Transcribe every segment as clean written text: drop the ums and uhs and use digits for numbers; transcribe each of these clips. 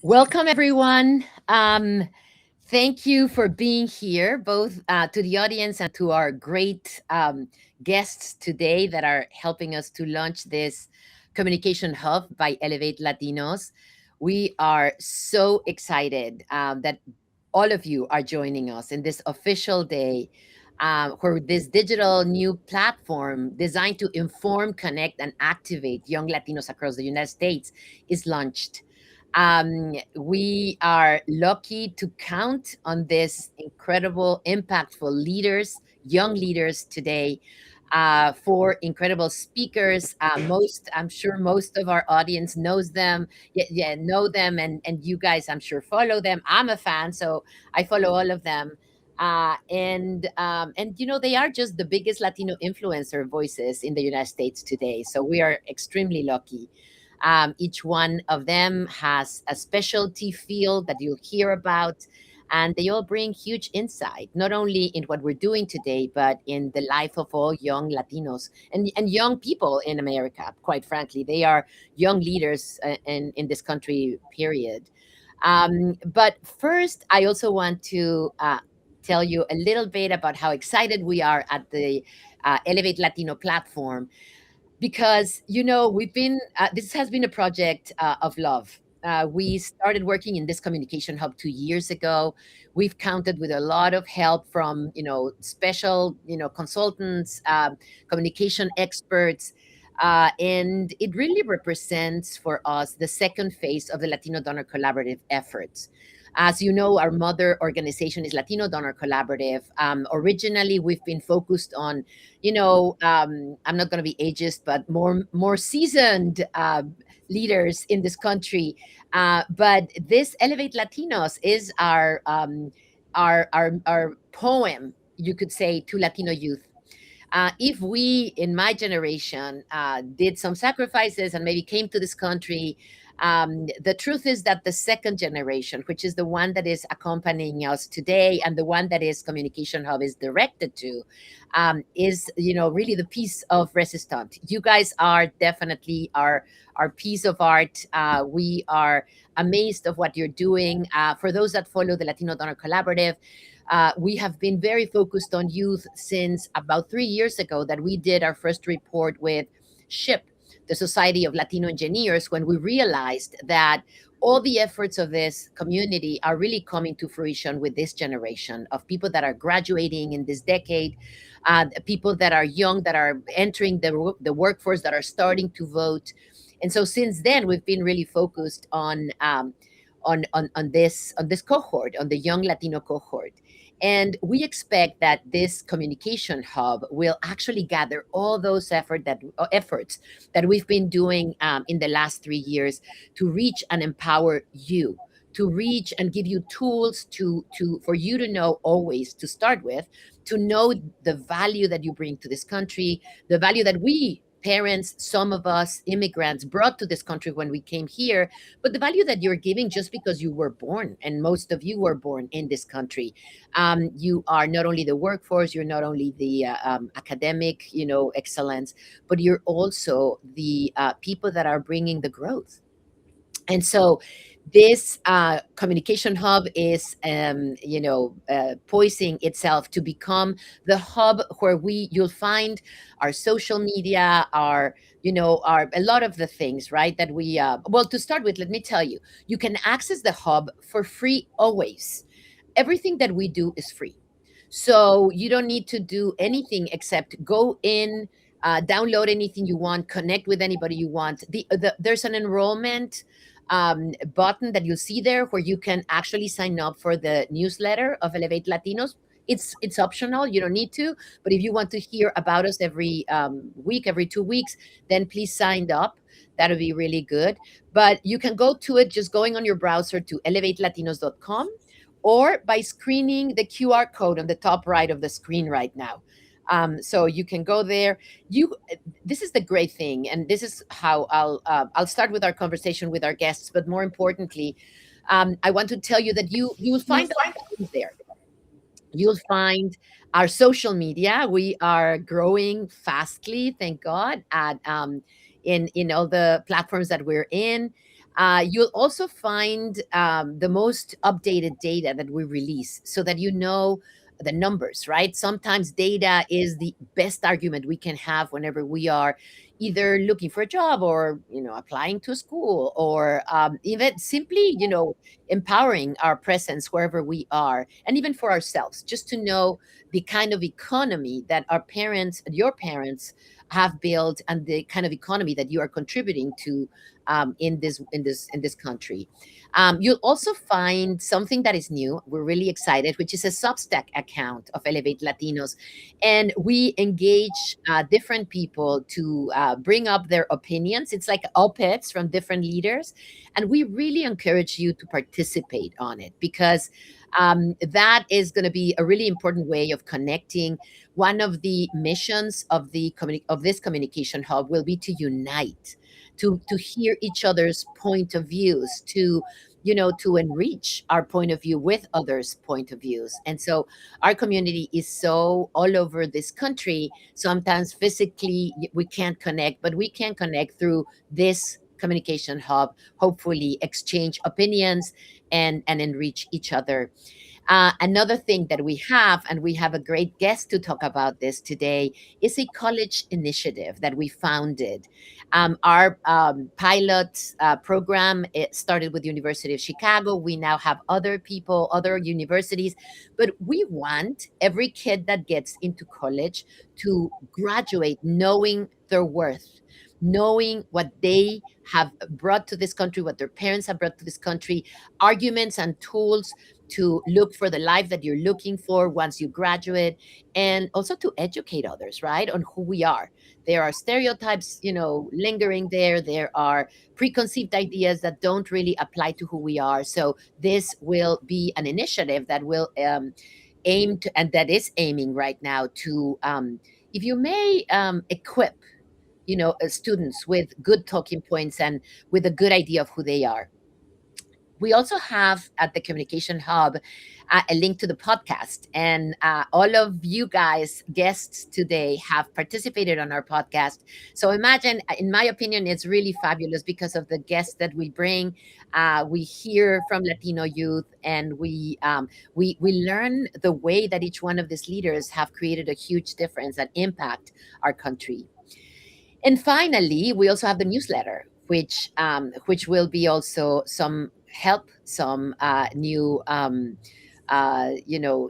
Welcome, everyone. Thank you for being here, both to the audience and to our great guests today that are helping us to launch this communication hub by Elevate Latinos. We are so excited that all of you are joining us in this official day where this digital new platform designed to inform, connect, and activate young Latinos across the United States is launched. We are lucky to count on this incredible, impactful leaders, young leaders today, for incredible speakers. I'm sure most of our audience knows them, know them, and you guys, I'm sure, follow them. I'm a fan, so I follow all of them. And they are just the biggest Latino influencer voices in the United States today. So we are extremely lucky. Each one of them has a specialty field that you'll hear about, and they all bring huge insight, not only in what we're doing today, but in the life of all young Latinos and young people in America. Quite frankly, they are young leaders in this country, period. But first, I also want to tell you a little bit about how excited we are at the Elevate Latino platform because we've been this has been a project of love. We started working in this communication hub 2 years ago. We've counted with a lot of help from special consultants, communication experts, and it really represents for us the second phase of the Latino Donor Collaborative efforts. As you know, our mother organization is Latino Donor Collaborative. Originally, we've been focused on I'm not going to be ageist, but more seasoned leaders in this country. But this Elevate Latinos is our poem, you could say, to Latino youth. If we, in my generation, did some sacrifices and maybe came to this country, the truth is that the second generation, which is the one that is accompanying us today and the one that is Communication Hub is directed to, is really the piece of resistance. You guys are definitely our piece of art. We are amazed of what you're doing. For those that follow the Latino Donor Collaborative, we have been very focused on youth since about 3 years ago that we did our first report with SHIP, the Society of Latino Engineers, when we realized that all the efforts of this community are really coming to fruition with this generation of people that are graduating in this decade, people that are young, that are entering the workforce, that are starting to vote. And so since then, we've been really focused on this cohort, on the young Latino cohort. And we expect that this communication hub will actually gather all those efforts that we've been doing in the last 3 years to reach and empower you, to reach and give you tools for you to know, always to start with, to know the value that you bring to this country, the value that we parents, some of us immigrants, brought to this country when we came here, but the value that you're giving just because you were born, and most of you were born in this country. You are not only the workforce, you're not only the academic, excellence, but you're also the people that are bringing the growth. And so this communication hub is poising itself to become the hub where you'll find our social media, our a lot of the things, right, that we well, to start with, let me tell you, you can access the hub for free always. Everything that we do is free, so you don't need to do anything except go in, download anything you want, connect with anybody you want. There's an enrollment button that you'll see there where you can actually sign up for the newsletter of Elevate Latinos. It's optional, you don't need to, but if you want to hear about us every week, every 2 weeks, then please sign up. That would be really good. But you can go to it just going on your browser to elevatelatinos.com, or by screening the QR code on the top right of the screen right now. So you can go there. This is the great thing, and this is how I'll start with our conversation with our guests. But more importantly, I want to tell you that you will find things there. You'll find our social media. We are growing fastly, thank God, at in all the platforms that we're in. You'll also find the most updated data that we release, so that you know the numbers, right? Sometimes data is the best argument we can have whenever we are either looking for a job, or applying to a school, or even simply empowering our presence wherever we are, and even for ourselves, just to know the kind of economy that our parents, your parents, have built, and the kind of economy that you are contributing to in this country. You'll also find something that is new. We're really excited, which is a Substack account of Elevate Latinos, and we engage different people to bring up their opinions. It's like op-eds from different leaders, and we really encourage you to participate on it, because that is going to be a really important way of connecting. One of the missions of this communication hub will be to unite, to hear each other's point of views, to enrich our point of view with others' point of views. And so our community is so all over this country. Sometimes physically we can't connect, but we can connect through this communication hub, hopefully exchange opinions and enrich each other. Another thing that we have, and we have a great guest to talk about this today, is a college initiative that we founded. Our pilot program, it started with the University of Chicago. We now have other people, other universities, but we want every kid that gets into college to graduate knowing their worth, knowing what they have brought to this country, what their parents have brought to this country, arguments and tools to look for the life that you're looking for once you graduate, and also to educate others, right, on who we are. There are stereotypes, lingering there. There are preconceived ideas that don't really apply to who we are. So this will be an initiative that will aim to, and that is aiming right now to, if you may, equip, students with good talking points and with a good idea of who they are. We also have at the Communication Hub a link to the podcast. And all of you guys, guests today, have participated on our podcast. So imagine, in my opinion, it's really fabulous because of the guests that we bring. We hear from Latino youth, and we learn the way that each one of these leaders have created a huge difference and impact our country. And finally, we also have the newsletter, which will be also some help, some new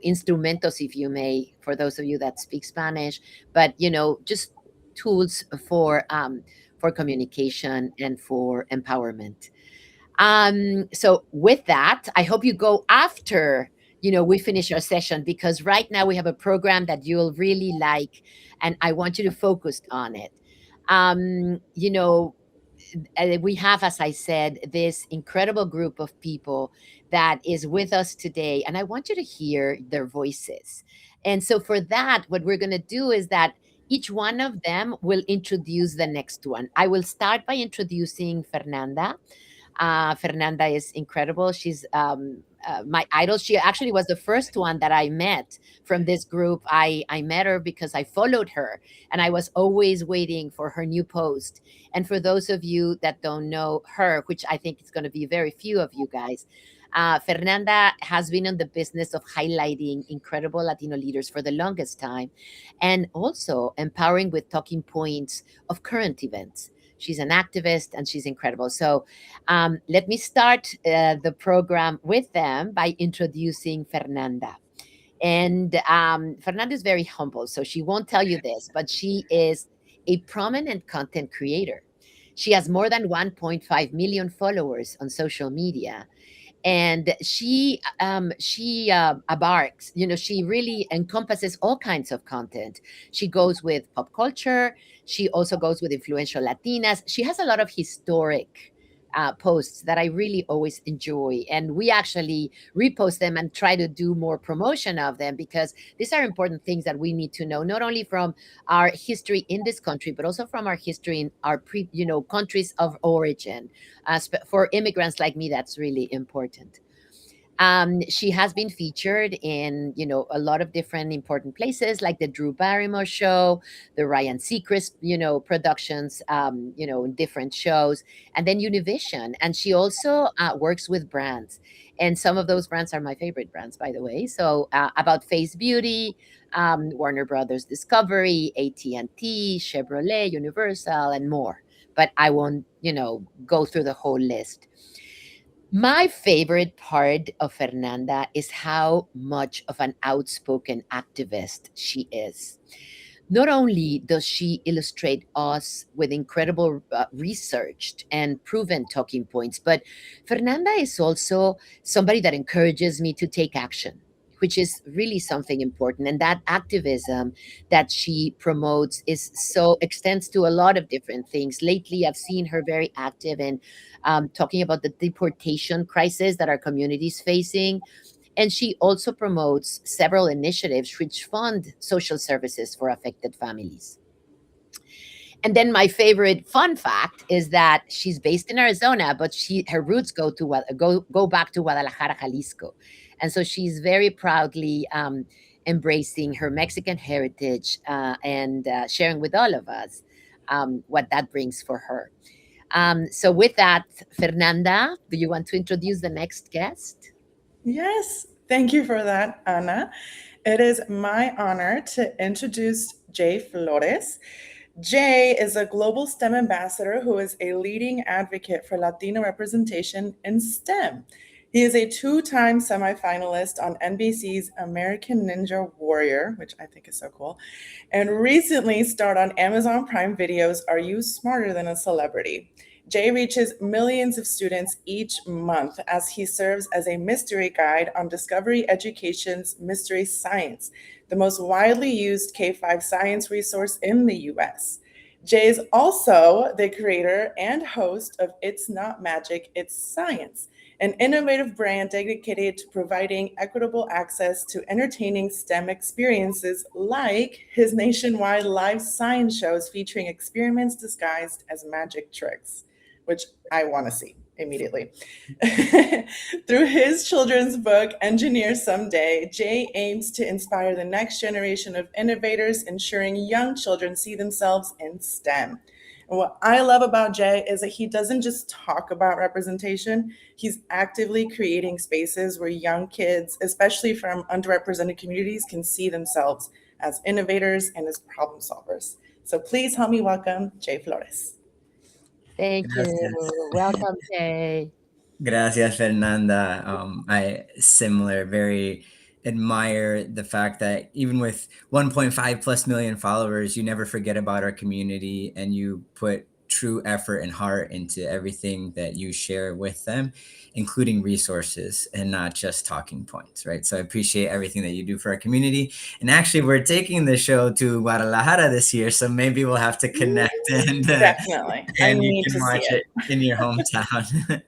instrumentos, if you may, for those of you that speak Spanish, but just tools for communication and for empowerment. So with that, I hope you go after we finish our session, because right now we have a program that you'll really like, and I want you to focus on it. um, you know, we have, as I said, this incredible group of people that is with us today, and I want you to hear their voices. And so, for that, what we're going to do is that each one of them will introduce the next one. I will start by introducing Fernanda. Fernanda is incredible. She's my idol. She actually was the first one that I met from this group. I met her because I followed her, and I was always waiting for her new post. And for those of you that don't know her, which I think is going to be very few of you guys, Fernanda has been in the business of highlighting incredible Latino leaders for the longest time, and also empowering with talking points of current events. She's an activist, and she's incredible. So let me start the program with them by introducing Fernanda. And Fernanda is very humble, so she won't tell you this, but she is a prominent content creator. She has more than 1.5 million followers on social media, and she abarks, she really encompasses all kinds of content. She goes with pop culture. She also goes with influential Latinas. She has a lot of historic posts that I really always enjoy, and we actually repost them and try to do more promotion of them, because these are important things that we need to know, not only from our history in this country, but also from our history in our countries of origin. For immigrants like me, that's really important. She has been featured in, a lot of different important places like the Drew Barrymore show, the Ryan Seacrest, productions, in different shows, and then Univision. And she also works with brands. And some of those brands are my favorite brands, by the way. So About Face Beauty, Warner Brothers Discovery, AT&T, Chevrolet, Universal, and more. But I won't, go through the whole list. My favorite part of Fernanda is how much of an outspoken activist she is. Not only does she illustrate us with incredible researched and proven talking points, but Fernanda is also somebody that encourages me to take action, which is really something important. And that activism that she promotes is so extends to a lot of different things. Lately, I've seen her very active in talking about the deportation crisis that our community is facing, and she also promotes several initiatives which fund social services for affected families. And then my favorite fun fact is that she's based in Arizona, but her roots go back to Guadalajara, Jalisco, and so she's very proudly embracing her Mexican heritage and sharing with all of us what that brings for her. So with that, Fernanda, do you want to introduce the next guest? Yes, thank you for that, Ana. It is my honor to introduce Jay Flores. Jay is a global STEM ambassador who is a leading advocate for Latino representation in STEM. He is a two-time semifinalist on NBC's American Ninja Warrior, which I think is so cool, and recently starred on Amazon Prime Video's Are You Smarter Than a Celebrity? Jay reaches millions of students each month as he serves as a mystery guide on Discovery Education's Mystery Science, the most widely used K-5 science resource in the US. Jay is also the creator and host of It's Not Magic, It's Science, an innovative brand dedicated to providing equitable access to entertaining STEM experiences like his nationwide live science shows featuring experiments disguised as magic tricks, which I want to see immediately. Through his children's book, Engineer Someday, Jay aims to inspire the next generation of innovators, ensuring young children see themselves in STEM. And what I love about Jay is that he doesn't just talk about representation, he's actively creating spaces where young kids, especially from underrepresented communities, can see themselves as innovators and as problem solvers. So please help me welcome Jay Flores. Thank Gracias. you. Welcome, Jay. Gracias, Fernanda. I similar, very admire the fact that even with 1.5 plus million followers, you never forget about our community and you put true effort and heart into everything that you share with them, including resources and not just talking points, right? So I appreciate everything that you do for our community. And actually, we're taking the show to Guadalajara this year, so maybe we'll have to connect Definitely. I and you need can to see watch it. it in your hometown.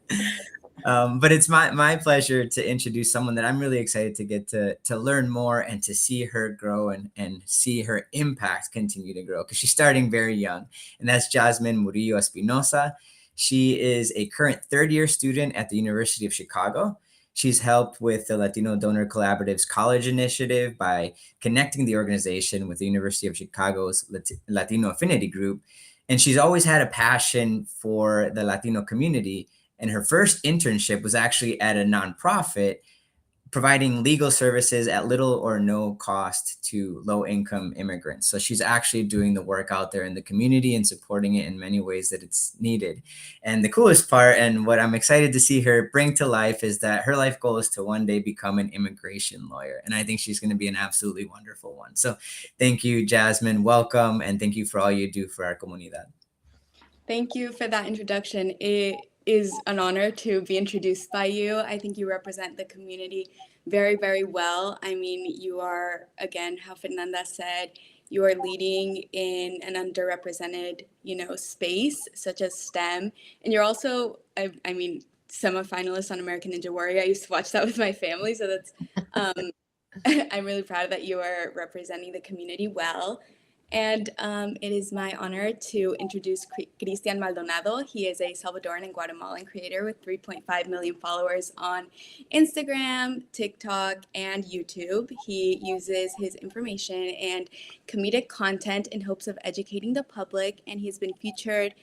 But it's my pleasure to introduce someone that I'm really excited to get to learn more and to see her grow and see her impact continue to grow because she's starting very young. And that's Jazmin Murillo Espinosa. She is a current third-year student at the University of Chicago. She's helped with the Latino Donor Collaborative's college initiative by connecting the organization with the University of Chicago's Latino Affinity Group. And she's always had a passion for the Latino community, and her first internship was actually at a nonprofit providing legal services at little or no cost to low income immigrants. So she's actually doing the work out there in the community and supporting it in many ways that it's needed. And the coolest part, and what I'm excited to see her bring to life, is that her life goal is to one day become an immigration lawyer. And I think she's going to be an absolutely wonderful one. So thank you, Jazmin. Welcome. And thank you for all you do for our comunidad. Thank you for that introduction. It is an honor to be introduced by you. I think you represent the community very, very well. I mean, you are, again, how Fernanda said, you are leading in an underrepresented, space such as STEM. And you're also, I mean, semi-finalist on American Ninja Warrior. I used to watch that with my family. So that's, I'm really proud that you are representing the community well. And it is my honor to introduce Cristian Maldonado. He is a Salvadoran and Guatemalan creator with 3.5 million followers on Instagram, TikTok, and YouTube. He uses his information and comedic content in hopes of educating the public, and he's been featured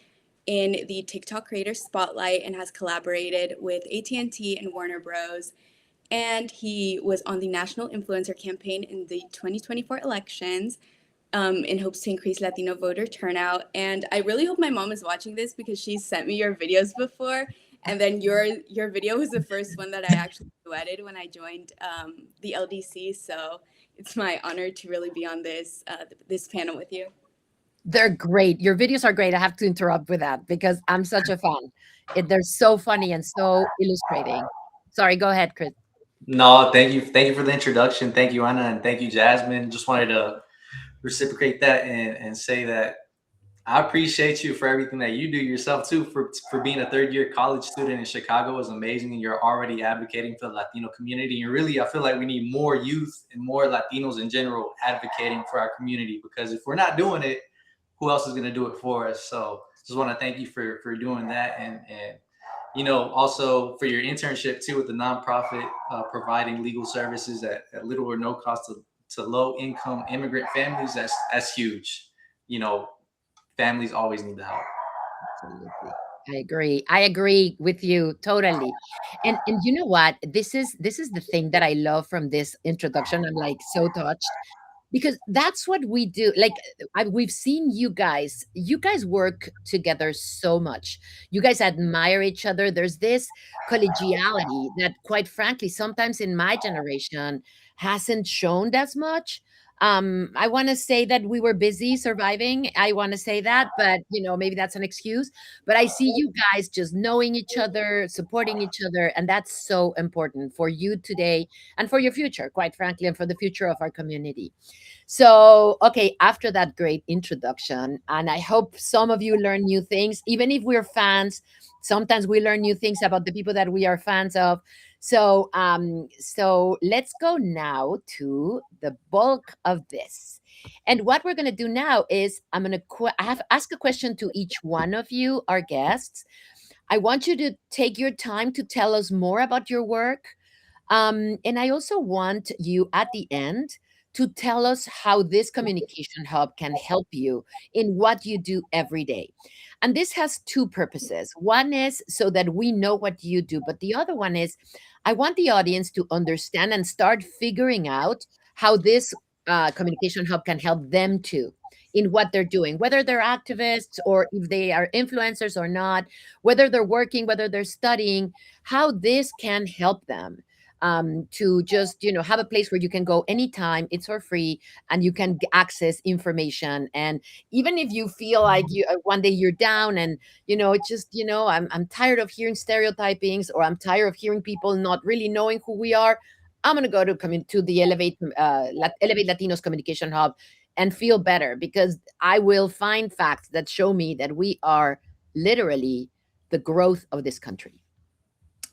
in the TikTok Creator Spotlight and has collaborated with AT&T and Warner Bros. And he was on the National Influencer Campaign in the 2024 elections in hopes to increase Latino voter turnout. And I really hope my mom is watching this because she sent me your videos before. And then your video was the first one that I actually duetted when I joined the LDC. So it's my honor to really be on this panel with you. They're great. Your videos are great. I have to interrupt with that because I'm such a fan. They're so funny and so illustrating. Sorry, go ahead, Chris. No, thank you for the introduction. Thank you, Anna, and thank you, Jazmin. Just wanted to reciprocate that and say that I appreciate you for everything that you do yourself too. For being a third year college student in Chicago is amazing, and you're already advocating for the Latino community. And really, I feel like we need more youth and more Latinos in general advocating for our community, because if we're not doing it, who else is going to do it for us? So just want to thank you for doing that, and also for your internship too with the nonprofit, providing legal services at little or no cost to low income immigrant families. That's huge. Families always need the help. Absolutely. I agree with you totally. And you know what? This is the thing that I love from this introduction. I'm like so touched because that's what we do. Like we've seen you guys work together so much. You guys admire each other. There's this collegiality that quite frankly sometimes in my generation hasn't shown as much. I want to say that we were busy surviving. I want to say that, but maybe that's an excuse. But I see you guys just knowing each other, supporting each other, and that's so important for you today and for your future, quite frankly, and for the future of our community. So, okay, after that great introduction, and I hope some of you learn new things, even if we're fans, sometimes we learn new things about the people that we are fans of. So let's go now to the bulk of this. And what we're going to do now is I'm going to ask a question to each one of you, our guests. I want you to take your time to tell us more about your work. And I also want you at the end to tell us how this communication hub can help you in what you do every day. And this has two purposes. One is so that we know what you do, but the other one is I want the audience to understand and start figuring out how this communication hub can help them too in what they're doing, whether they're activists or if they are influencers or not, whether they're working, whether they're studying, how this can help them to just have a place where you can go anytime. It's for free and you can access information. And even if you feel like you one day you're down and it's just I'm tired of hearing stereotypings, or I'm tired of hearing people not really knowing who we are, I'm going to go to the Elevate Latinos Communication Hub and feel better, because I will find facts that show me that we are literally the growth of this country.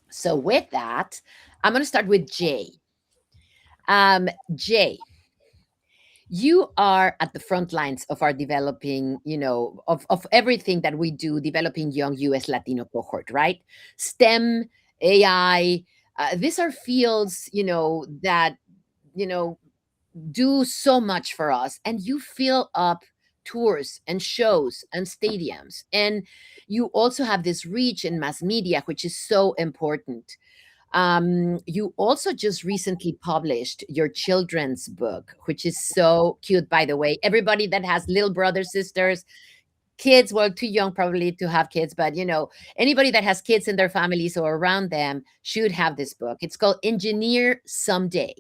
So with that, I'm going to start with Jay. Jay, you are at the front lines of our developing, of everything that we do, developing young U.S. Latino cohort, right? STEM, AI, these are fields, that, do so much for us. And you fill up tours and shows and stadiums. And you also have this reach in mass media, which is so important. You also just recently published your children's book, which is so cute, by the way. Everybody that has little brothers, sisters, kids, well, too young probably to have kids, but anybody that has kids in their families or around them should have this book. It's called Engineer Someday.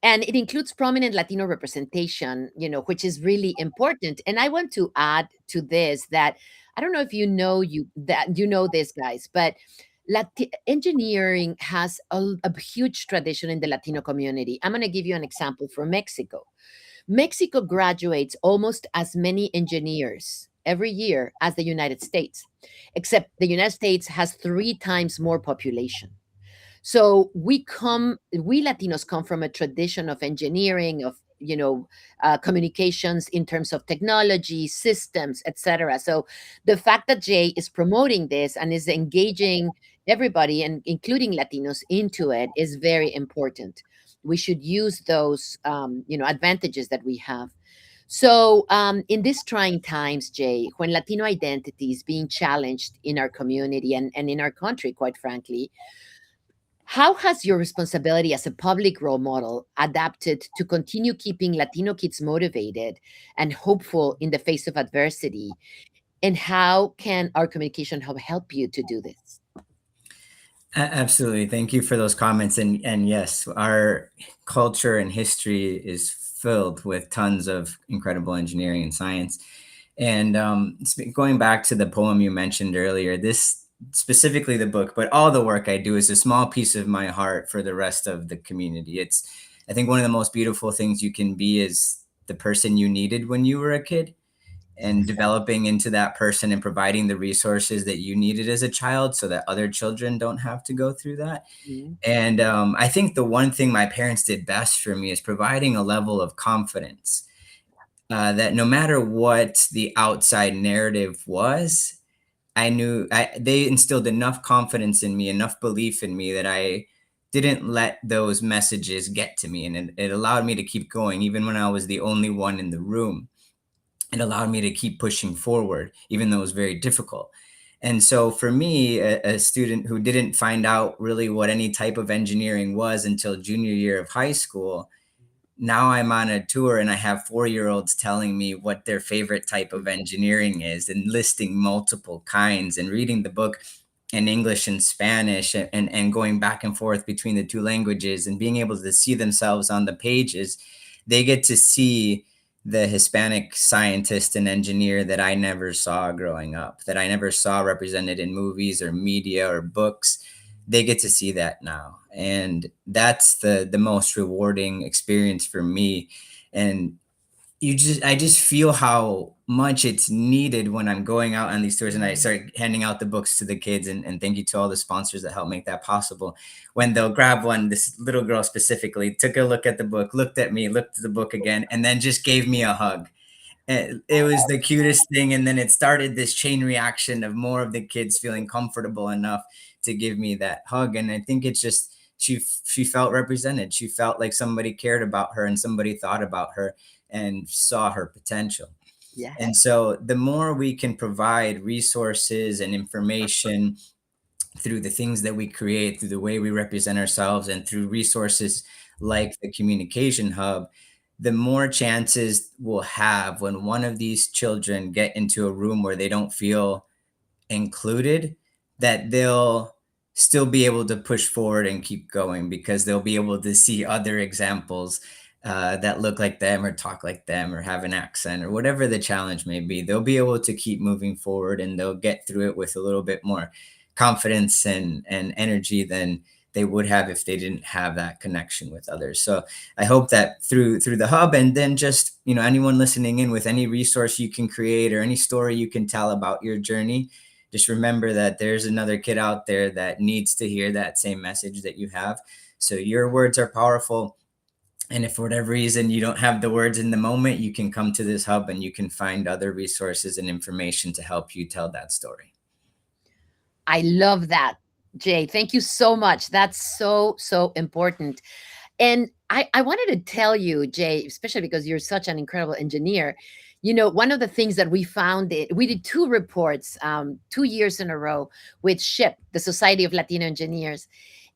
And it includes prominent Latino representation, which is really important. And I want to add to this that I don't know if you know this, guys, but engineering has a huge tradition in the Latino community. I'm going to give you an example from Mexico. Mexico graduates almost as many engineers every year as the United States, except the United States has 3 times more population. So we Latinos come from a tradition of engineering, of communications in terms of technology, systems, etc. So the fact that Jay is promoting this and is engaging everybody, and including Latinos, into it is very important. We should use those advantages that we have. So, in these trying times, Jay, when Latino identity is being challenged in our community and in our country, quite frankly, how has your responsibility as a public role model adapted to continue keeping Latino kids motivated and hopeful in the face of adversity? And how can our communication hub help you to do this? Absolutely. Thank you for those comments. And yes, our culture and history is filled with tons of incredible engineering and science. And going back to the poem you mentioned earlier, this specifically the book, but all the work I do is a small piece of my heart for the rest of the community. It's, I think, one of the most beautiful things you can be is the person you needed when you were a kid, and developing into that person and providing the resources that you needed as a child so that other children don't have to go through that. Mhm. And I think the one thing my parents did best for me is providing a level of confidence that no matter what the outside narrative was, they instilled enough confidence in me, enough belief in me that I didn't let those messages get to me. And it allowed me to keep going, even when I was the only one in the room. It allowed me to keep pushing forward, even though it was very difficult. And so for me, a student who didn't find out really what any type of engineering was until junior year of high school, now I'm on a tour and I have 4-year-olds telling me what their favorite type of engineering is and listing multiple kinds and reading the book in English and Spanish and going back and forth between the two languages and being able to see themselves on the pages. They get to see the Hispanic scientist and engineer that I never saw growing up, that I never saw represented in movies or media or books. They get to see that now. And that's the most rewarding experience for me. And I just feel how much it's needed when I'm going out on these tours and I start handing out the books to the kids. And thank you to all the sponsors that help make that possible. When they'll grab one, this little girl specifically took a look at the book, looked at me, looked at the book again, and then just gave me a hug. And it was the cutest thing. And then it started this chain reaction of more of the kids feeling comfortable enough to give me that hug. And I think it's just, she felt represented. She felt like somebody cared about her and somebody thought about her and saw her potential. Yeah. And so the more we can provide resources and information through the things that we create, through the way we represent ourselves, and through resources like the Communication Hub, the more chances we'll have when one of these children get into a room where they don't feel included, that they'll still be able to push forward and keep going because they'll be able to see other examples that look like them or talk like them or have an accent or whatever the challenge may be. They'll be able to keep moving forward and they'll get through it with a little bit more confidence and energy than they would have if they didn't have that connection with others. So I hope that through the hub, and then just, anyone listening in, with any resource you can create or any story you can tell about your journey, just remember that there's another kid out there that needs to hear that same message that you have. So your words are powerful. And if for whatever reason you don't have the words in the moment, you can come to this hub and you can find other resources and information to help you tell that story. I love that, Jay. Thank you so much. That's so, so important. And I wanted to tell you, Jay, especially because you're such an incredible engineer. One of the things that we found, we did 2 reports 2 years in a row with SHIP, the Society of Latino Engineers.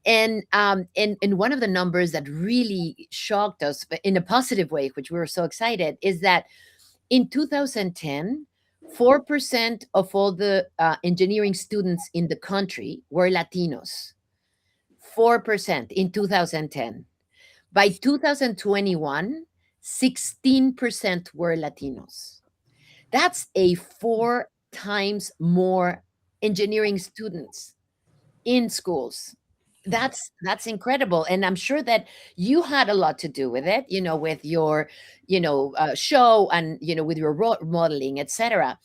And one of the numbers that really shocked us in a positive way, which we were so excited, is that in 2010, 4% of all the engineering students in the country were Latinos. 4% in 2010. By 2021, 16% were Latinos. That's a 4 times more engineering students in schools. That's incredible. And I'm sure that you had a lot to do with it, with your, show and, with your modeling, etc.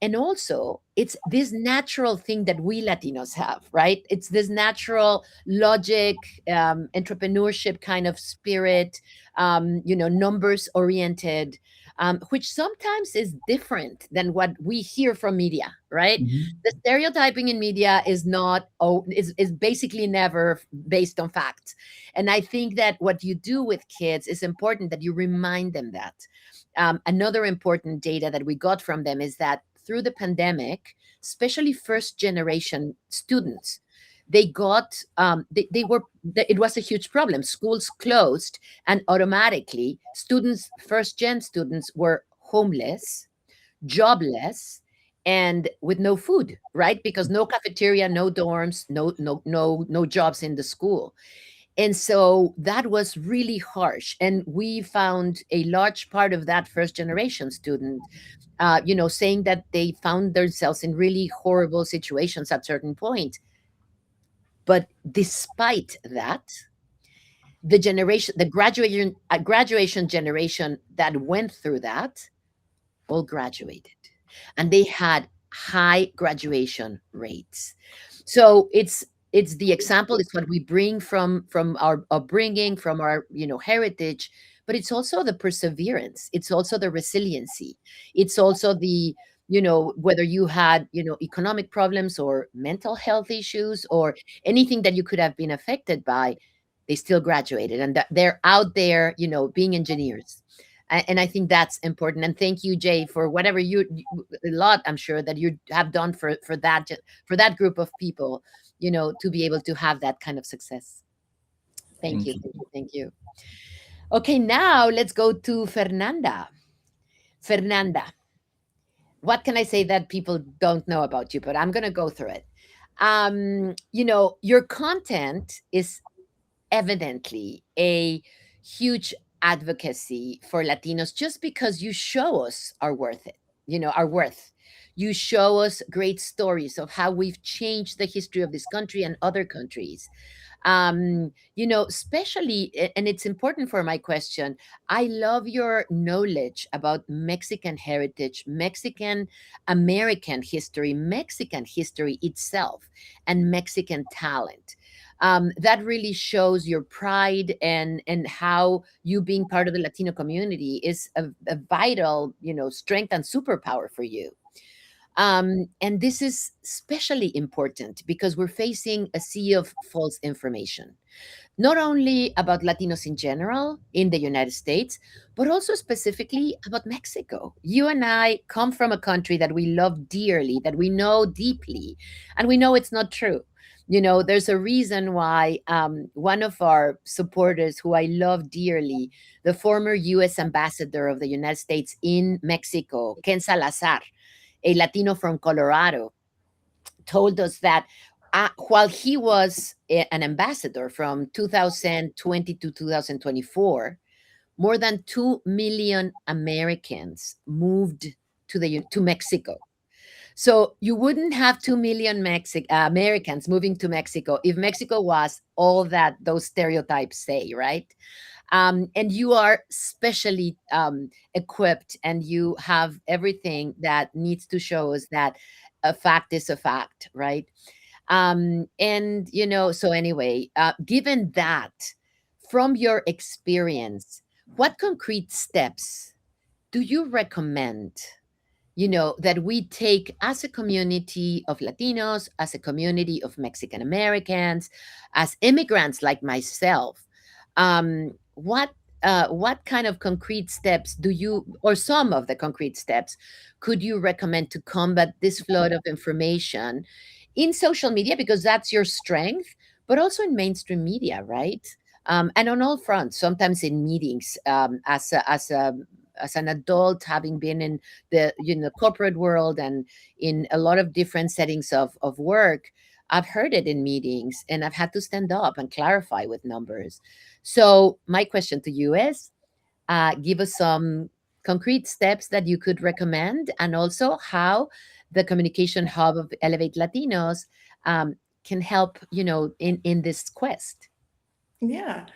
And also, it's this natural thing that we Latinos have, right? It's this natural logic, entrepreneurship kind of spirit, numbers oriented, which sometimes is different than what we hear from media, right? Mhm. The stereotyping in media is not, is basically never based on facts. And I think that what you do with kids is important, that you remind them that. Another important data that we got from them is that through the pandemic, especially first generation students, it was a huge problem. Schools closed, and automatically students, first gen students, were homeless, jobless, and with no food, right? Because no cafeteria, no dorms, no jobs in the school. And so that was really harsh. And we found a large part of that first generation student, saying that they found themselves in really horrible situations at certain point. But despite that, the graduation generation that went through that all graduated, and they had high graduation rates. So it's the example, it's what we bring from our upbringing, from our heritage, but it's also the perseverance, it's also the resiliency, it's also the whether you had economic problems or mental health issues or anything that you could have been affected by, they still graduated, and they're out there being engineers. And I think that's important. And thank you, Jay, for whatever a lot, I'm sure, that you have done for that group of people, to be able to have that kind of success. Thank Thank you, you. thank you, thank you. Okay, now let's go to Fernanda. Fernanda, what can I say that people don't know about you? But I'm going to go through it. Your content is evidently a huge advocacy for Latinos, just because you show us our worth. You show us great stories of how we've changed the history of this country and other countries. Especially, and it's important for my question, I love your knowledge about Mexican heritage, Mexican American history, Mexican history itself, and Mexican talent. That really shows your pride, and how you being part of the Latino community is a vital, strength and superpower for you. And this is especially important because we're facing a sea of false information, not only about Latinos in general in the United States, but also specifically about Mexico. You and I come from a country that we love dearly, that we know deeply, and we know it's not true. There's a reason why one of our supporters, who I love dearly, the former US ambassador of the United States in Mexico, Ken Salazar, a Latino from Colorado, told us that while he was an ambassador from 2020 to 2024, more than 2 million Americans moved to Mexico. So you wouldn't have 2 million Americans moving to Mexico if Mexico was all that those stereotypes say, right? And you are specially equipped, and you have everything that needs to show us that a fact is a fact, right? And so anyway, given that, from your experience, what concrete steps do you recommend that we take as a community of Latinos, as a community of Mexican Americans, as immigrants like myself? What kind of concrete steps do you, or some of the concrete steps, could you recommend to combat this flood of information in social media, because that's your strength, but also in mainstream media, right? And on all fronts, sometimes in meetings, as an adult, having been in the corporate world and in a lot of different settings of work, I've heard it in meetings, and I've had to stand up and clarify with numbers. So my question to you is, give us some concrete steps that you could recommend, and also how the communication hub of Elevate Latinos can help in this quest. Yeah.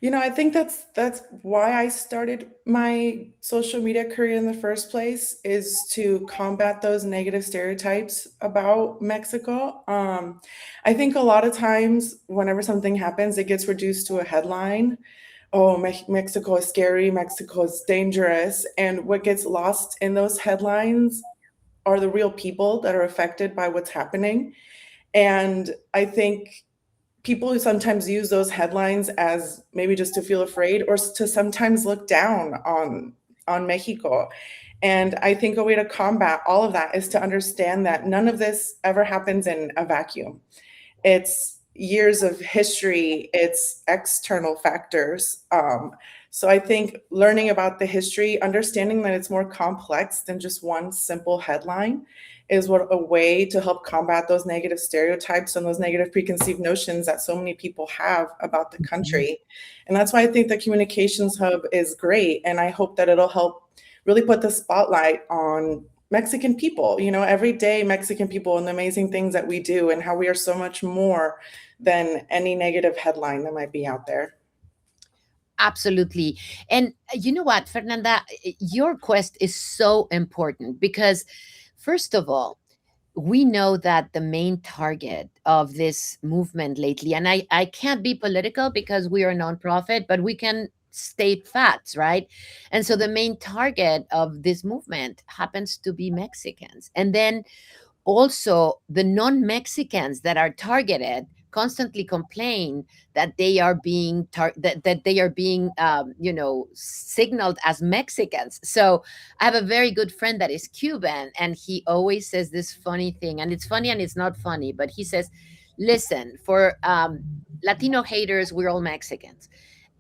I think that's why I started my social media career in the first place, is to combat those negative stereotypes about Mexico. I think a lot of times, whenever something happens, it gets reduced to a headline. Oh, Mexico is scary, Mexico is dangerous. And what gets lost in those headlines are the real people that are affected by what's happening. And I think people who sometimes use those headlines as maybe just to feel afraid or to sometimes look down on Mexico. And I think a way to combat all of that is to understand that none of this ever happens in a vacuum. It's years of history, it's external factors. So I think learning about the history, understanding that it's more complex than just one simple headline, is what a way to help combat those negative stereotypes and those negative preconceived notions that so many people have about the country. And that's why I think the Communications Hub is great. And I hope that it'll help really put the spotlight on Mexican people, every day Mexican people and the amazing things that we do and how we are so much more than any negative headline that might be out there. Absolutely. And you know what, Fernanda, your quest is so important because, first of all, we know that the main target of this movement lately, and I can't be political because we are a nonprofit, but we can state facts, right? And so the main target of this movement happens to be Mexicans. And then also the non-Mexicans that are targeted constantly complain that they are being that they are being signaled as Mexicans. So I have a very good friend that is Cuban, and he always says this funny thing, and it's funny and it's not funny, but he says, listen, for Latino haters, we're all Mexicans.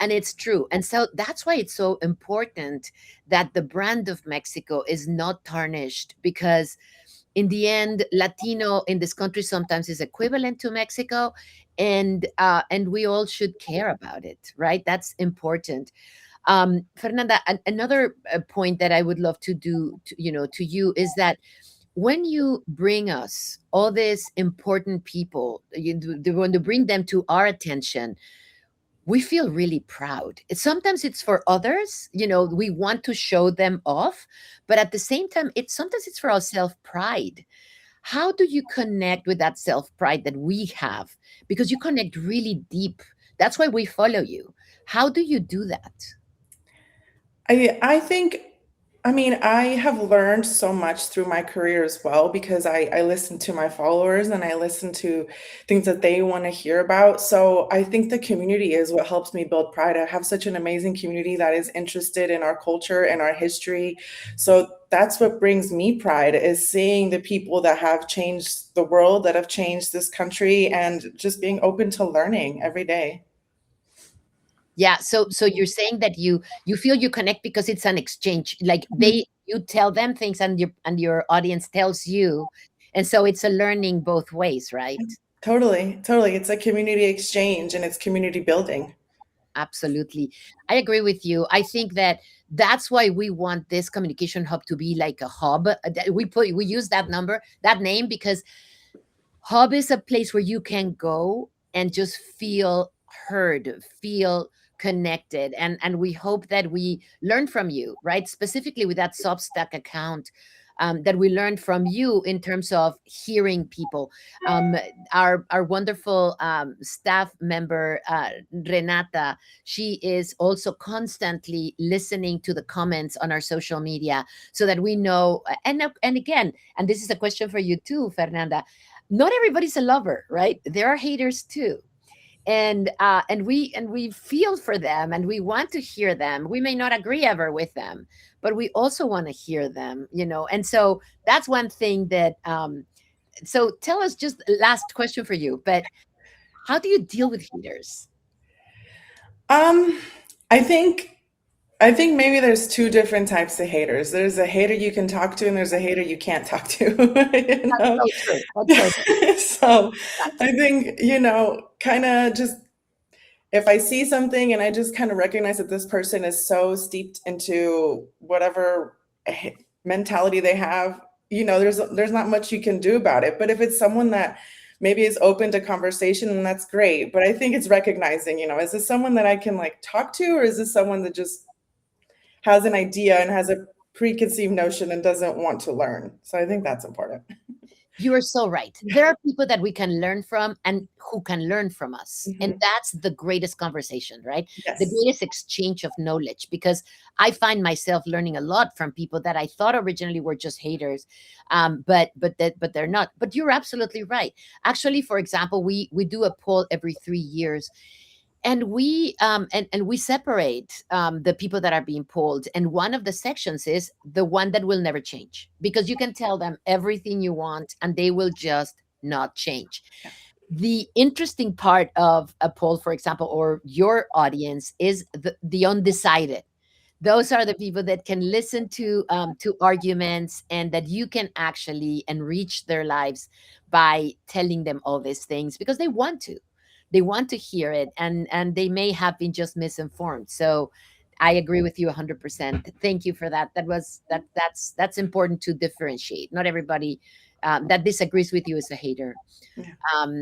And it's true. And so that's why it's so important that the brand of Mexico is not tarnished, because in the end, Latino in this country sometimes is equivalent to Mexico, and we all should care about it, right? That's important. Fernanda, another point that I would love to do, to you, is that when you bring us all these important people, when you bring them to our attention, we feel really proud. Sometimes it's for others, we want to show them off, but at the same time, sometimes it's for our self pride. How do you connect with that self pride that we have? Because you connect really deep. That's why we follow you. How do you do that? I think, I have learned so much through my career as well, because I listen to my followers and I listen to things that they want to hear about. So I think the community is what helps me build pride. I have such an amazing community that is interested in our culture and our history. So that's what brings me pride, is seeing the people that have changed the world, that have changed this country, and just being open to learning every day. Yeah, so you're saying that you feel you connect because it's an exchange, like you tell them things and your audience tells you, and so it's a learning both ways, right? Totally, totally. It's a community exchange and it's community building. Absolutely. I agree with you. I think that that's why we want this communication hub to be like a hub. We use that name, because hub is a place where you can go and just feel heard, feel connected, and we hope that we learn from you, right? Specifically with that Substack account, that we learned from you in terms of hearing people. Um, our wonderful staff member, Renata, she is also constantly listening to the comments on our social media so that we know. And again, and this is a question for you too, Fernanda. Not everybody's a lover, right? There are haters too, and we feel for them, and we want to hear them. We may not agree ever with them, but we also want to hear them, and so that's one thing that so tell us, just last question for you, but how do you deal with haters? Um, I think I think maybe there's two different types of haters. There's a hater you can talk to, and there's a hater you can't talk to, you That's know? so true. That's so true. So That's I think, kind of just, if I see something and I just kind of recognize that this person is so steeped into whatever mentality they have, there's not much you can do about it. But if it's someone that maybe is open to conversation, and that's great. But I think it's recognizing, is this someone that I can like talk to, or is this someone that just has an idea and has a preconceived notion and doesn't want to learn? So I think that's important. You are so right. There are people that we can learn from and who can learn from us. And that's the greatest conversation, right? The Yes. greatest exchange of knowledge, because I find myself learning a lot from people that I thought originally were just haters. But they're not. But you're absolutely right. Actually, for example, we do a poll every 3 years, and we separate the people that are being polled, and one of the sections is the one that will never change, because you can tell them everything you want and they will just not change. Yeah. The interesting part of a poll, for example, or your audience, is the undecided. Those are the people that can listen to arguments, and that you can actually enrich their lives by telling them all these things, because they want to hear it, and they may have been just misinformed. So I agree with you 100%. Thank you for that. That's important to differentiate. Not everybody that disagrees with you is a hater. Yeah.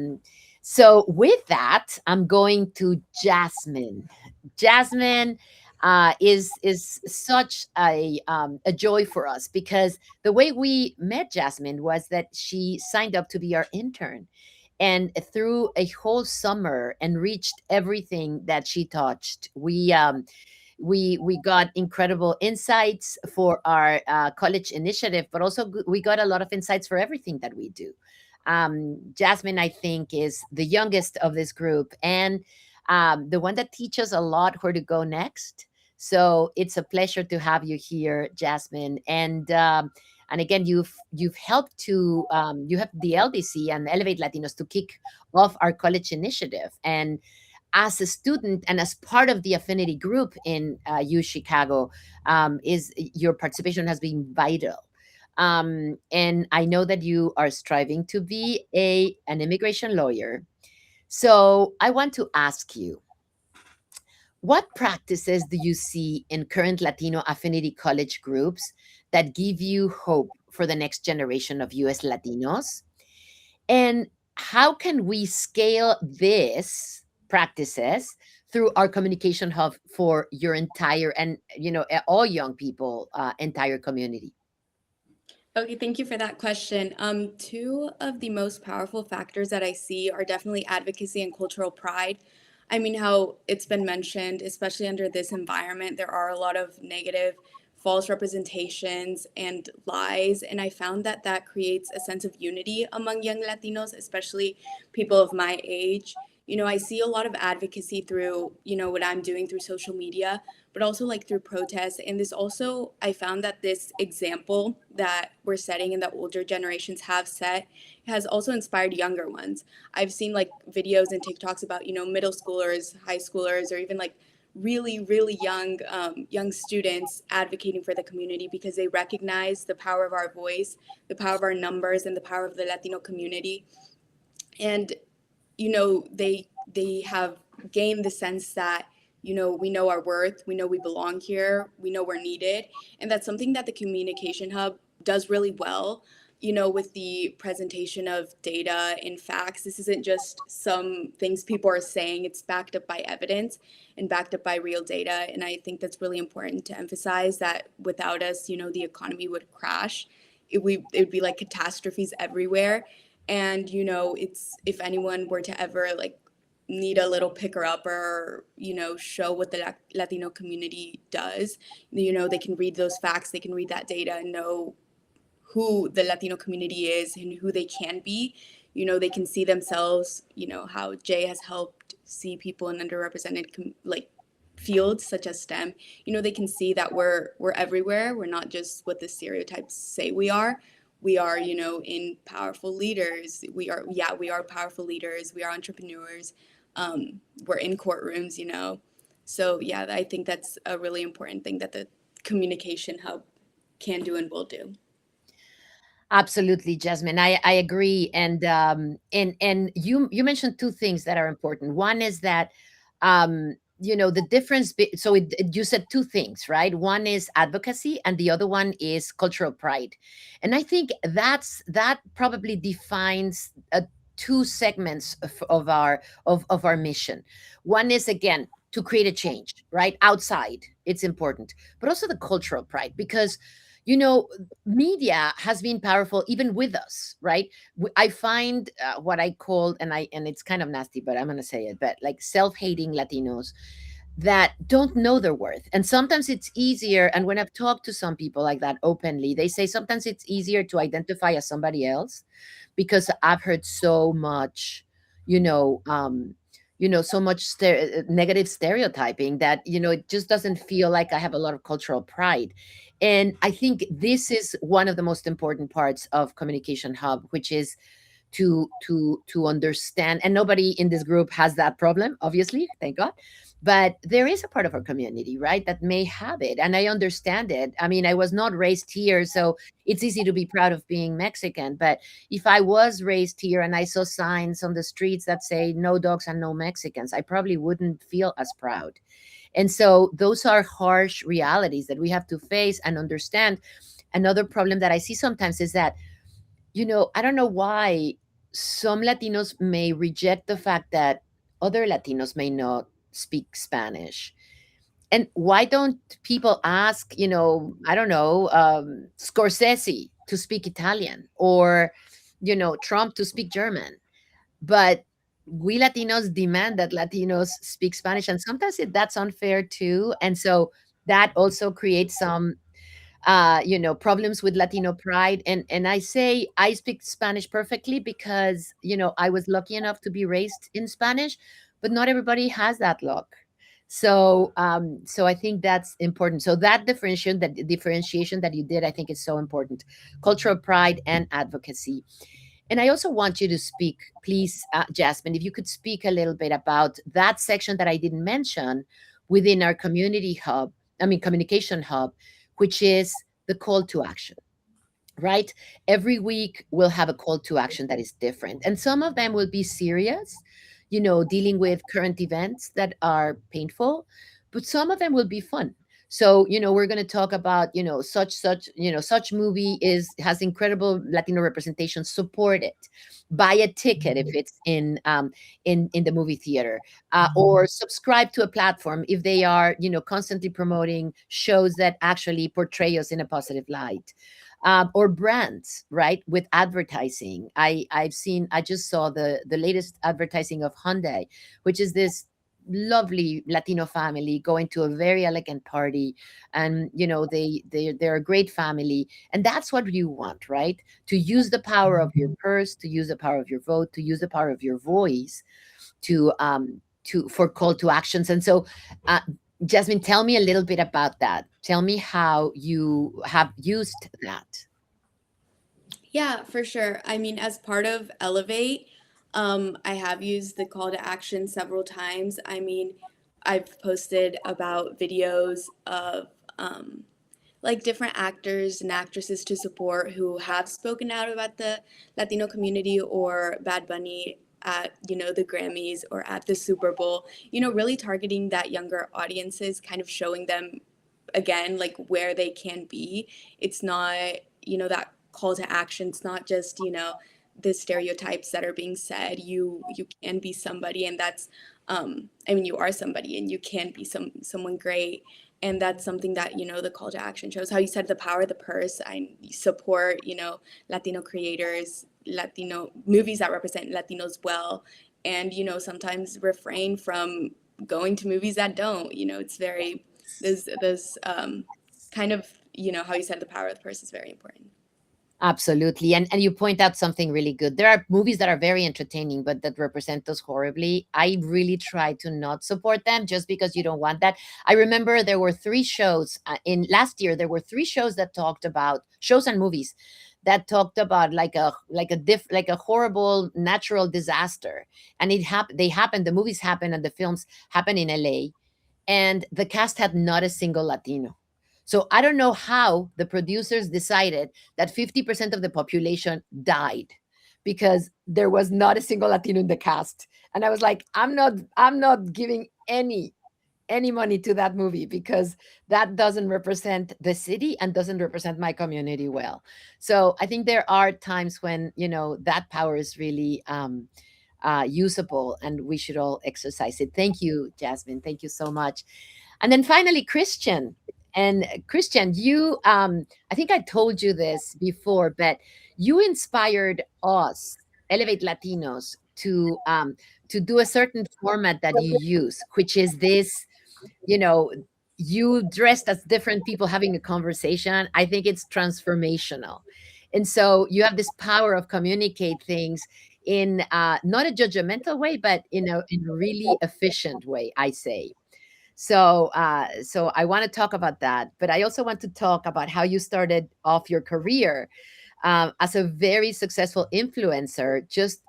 So with that, I'm going to Jazmin. Jazmin is such a joy for us, because the way we met Jazmin was that she signed up to be our intern, and through a whole summer enriched everything that she touched. We got incredible insights for our college initiative, but also we got a lot of insights for everything that we do. Jazmin, I think, is the youngest of this group, and the one that teaches a lot where to go next. So it's a pleasure to have you here, Jazmin. And again, you've helped to you have the LDC and Elevate Latinos to kick off our college initiative. And as a student and as part of the affinity group in U Chicago, is your participation has been vital. And I know that you are striving to be an immigration lawyer. So I want to ask you, what practices do you see in current Latino affinity college groups that give you hope for the next generation of US Latinos? And how can we scale these practices through our communication hub for your entire, and all young people, entire community? Okay, thank you for that question. Two of the most powerful factors that I see are definitely advocacy and cultural pride. I mean, how it's been mentioned, especially under this environment, there are a lot of negative, false representations and lies. And I found that that creates a sense of unity among young Latinos, especially people of my age. I see a lot of advocacy through, what I'm doing through social media, but also like through protests. And this also, I found that this example that we're setting and that older generations have set has also inspired younger ones. I've seen like videos and TikToks about, middle schoolers, high schoolers, or even like really, really young students advocating for the community because they recognize the power of our voice, the power of our numbers, and the power of the Latino community. And they have gained the sense that we know our worth, we know we belong here, we know we're needed. And that's something that the communication hub does really well, with the presentation of data and facts. This isn't just some things people are saying, it's backed up by evidence and backed up by real data. And I think that's really important to emphasize, that without us, the economy would crash. It would be like catastrophes everywhere. And it's, if anyone were to ever like need a little picker up or show what the Latino community does, they can read those facts, they can read that data and know who the Latino community is and who they can be. They can see themselves, how Jay has helped see people in underrepresented fields such as STEM. They can see that we're everywhere. We're not just what the stereotypes say we are. We are, in powerful leaders. We are powerful leaders. We are entrepreneurs. We're in courtrooms, So yeah, I think that's a really important thing that the communication hub can do and will do. Absolutely, Jasmine. I agree. And you mentioned two things that are important. One is that the difference. You said two things, right? One is advocacy, and the other one is cultural pride. And I think that probably defines two segments of our mission. One is, again, to create a change, right? Outside, it's important, but also the cultural pride, because media has been powerful even with us, right? I find what I call, and it's kind of nasty, but I'm going to say it, but like self-hating Latinos that don't know their worth. And sometimes it's easier. And when I've talked to some people like that openly, they say sometimes it's easier to identify as somebody else, because I've heard so much, you know, um, so much negative stereotyping that, it just doesn't feel like I have a lot of cultural pride. And I think this is one of the most important parts of Communication Hub, which is to understand. And nobody in this group has that problem, obviously, thank God. But there is a part of our community, right, that may have it, and I understand it. I mean, I was not raised here, so it's easy to be proud of being Mexican. But if I was raised here and I saw signs on the streets that say no dogs and no Mexicans, I probably wouldn't feel as proud. And so those are harsh realities that we have to face and understand. Another problem that I see sometimes is that, I don't know why some Latinos may reject the fact that other Latinos may not speak Spanish. And why don't people ask, I don't know, Scorsese to speak Italian, or, Trump to speak German? But we Latinos demand that Latinos speak Spanish. And sometimes that's unfair too. And so that also creates some problems with Latino pride. And I say I speak Spanish perfectly because, I was lucky enough to be raised in Spanish, but not everybody has that luck. So I think that's important. So that differentiation that you did, I think is so important. Cultural pride and advocacy. And I also want you to speak, please, Jazmin, if you could speak a little bit about that section that I didn't mention within our communication hub, which is the call to action, right? Every week we'll have a call to action that is different. And some of them will be serious, dealing with current events that are painful, but some of them will be fun. So, we're going to talk about, such movie has incredible Latino representation. Support it. Buy a ticket if it's in the movie theater, or subscribe to a platform if they are, constantly promoting shows that actually portray us in a positive light. Or brands, right? With advertising. I just saw the latest advertising of Hyundai, which is this lovely Latino family going to a very elegant party. And, they're a great family. And that's what you want, right? To use the power of your purse, to use the power of your vote, to use the power of your voice for call to actions. And so, Jazmin, tell me a little bit about that. Tell me how you have used that. Yeah, for sure. I mean, as part of Elevate, I have used the call to action several times. I mean, I've posted about videos of like different actors and actresses to support who have spoken out about the Latino community, or Bad Bunny at, the Grammys or at the Super Bowl, really targeting that younger audiences, kind of showing them again, like where they can be. It's not, that call to action. It's not just, the stereotypes that are being said. You can be somebody, and that's I mean, you are somebody and you can be someone great. And that's something that, the call to action shows. How you said the power of the purse. I support, Latino creators, Latino movies that represent Latinos well, and, sometimes refrain from going to movies that don't. It's very, there's kind of, how you said the power of the purse is very important. Absolutely. And you point out something really good. There are movies that are very entertaining, but that represent us horribly. I really try to not support them just because you don't want that. I remember there were three shows in last year. There were three shows that talked about shows and movies that talked about like a horrible natural disaster. And they happened, the movies happened and the films happened in LA, and the cast had not a single Latino. So I don't know how the producers decided that 50% of the population died because there was not a single Latino in the cast. And I was like, I'm not giving any money to that movie because that doesn't represent the city and doesn't represent my community well. So I think there are times when, that power is really usable, and we should all exercise it. Thank you, Jazmin. Thank you so much. And then finally, Christian. And Christian, you, I think I told you this before, but you inspired us, Elevate Latinos, to do a certain format that you use, which is this, you know, you dressed as different people having a conversation. I think it's transformational. And so you have this power of communicate things in not a judgmental way, but in a really efficient way, I say. So I want to talk about that, but I also want to talk about how you started off your career as a very successful influencer, just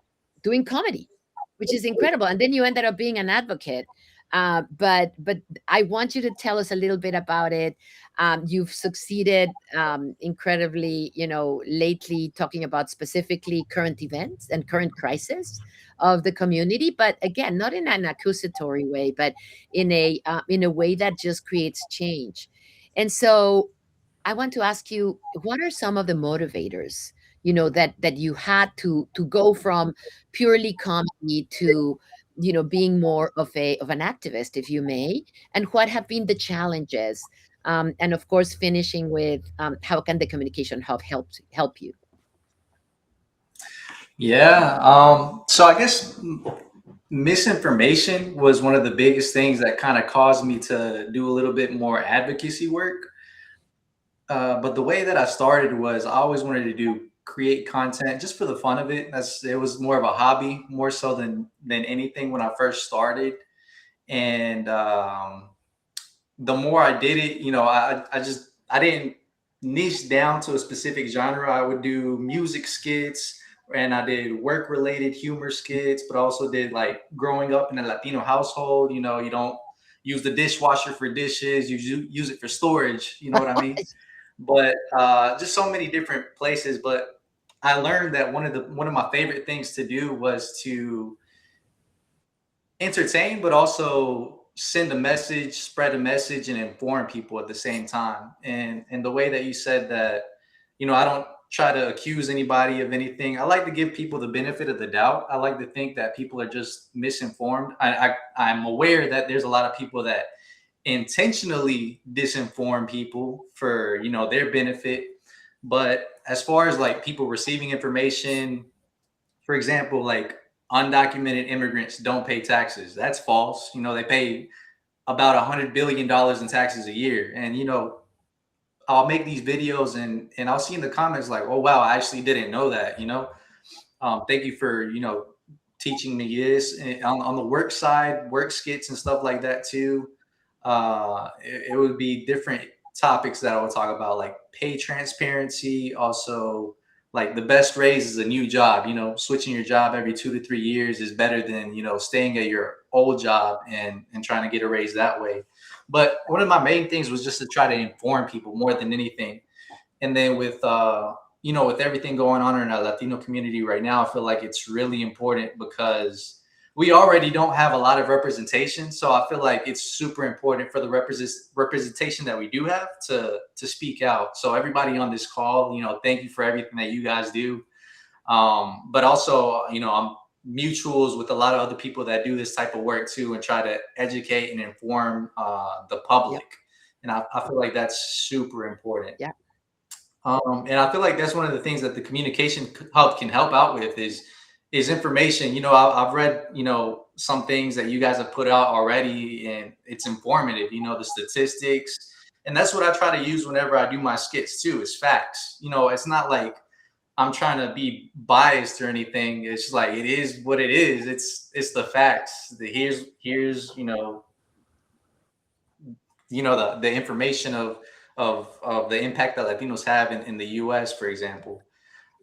doing comedy, which is incredible. And then you ended up being an advocate. But I want you to tell us a little bit about it. You've succeeded incredibly, lately, talking about specifically current events and current crisis of the community, but again, not in an accusatory way, but in a way that just creates change. And so I want to ask you, what are some of the motivators, that you had to go from purely comedy to, being more of an activist, if you may, and what have been the challenges? And of course, finishing with how can the Communication Hub help you? Yeah. So I guess misinformation was one of the biggest things that kind of caused me to do a little bit more advocacy work. But the way that I started was I always wanted to create content just for the fun of it. It was more of a hobby, more so than anything when I first started. And the more I did it, I didn't niche down to a specific genre. I would do music skits, and I did work related humor skits, but also did like growing up in a Latino household. You don't use the dishwasher for dishes, use it for storage. You know what I mean? But just so many different places. But I learned that one of my favorite things to do was to entertain, but also send a message, spread a message, and inform people at the same time. And the way that you said that, I don't try to accuse anybody of anything. I like to give people the benefit of the doubt. I like to think that people are just misinformed. I'm aware that there's a lot of people that intentionally disinform people for their benefit. But as far as like people receiving information, for example, like undocumented immigrants don't pay taxes. That's false. They pay about $100 billion in taxes a year. And, I'll make these videos and I'll see in the comments like, oh, wow, I actually didn't know that, thank you for, teaching me this. And on the work side, work skits and stuff like that too. It would be different topics that I would talk about, like pay transparency, also like the best raise is a new job. Switching your job every 2 to 3 years is better than staying at your old job and trying to get a raise that way. But one of my main things was just to try to inform people more than anything. And then with with everything going on in our Latino community right now, I feel like it's really important because we already don't have a lot of representation. So I feel like it's super important for the representation that we do have to speak out. So everybody on this call, thank you for everything that you guys do. But also, I'm mutuals with a lot of other people that do this type of work too, and try to educate and inform the public. Yep. And I feel like that's super important. Yeah. And I feel like that's one of the things that the Communication Hub can help out with is information. I've read, some things that you guys have put out already, and it's informative, the statistics. And that's what I try to use whenever I do my skits too, is facts. It's not like I'm trying to be biased or anything. It's like, it is what it is. It's the facts. Here's the information of the impact that Latinos have in the US, for example.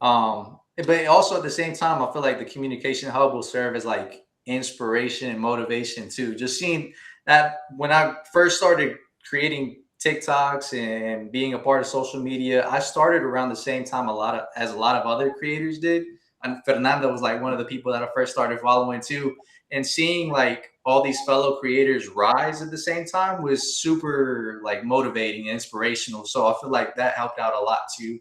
But also at the same time, I feel like the Communication Hub will serve as like inspiration and motivation too. Just seeing that when I first started creating TikToks and being a part of social media, I started around the same time as a lot of other creators did. and Fernanda was like one of the people that I first started following too. And seeing like all these fellow creators rise at the same time was super like motivating and inspirational. So I feel like that helped out a lot too,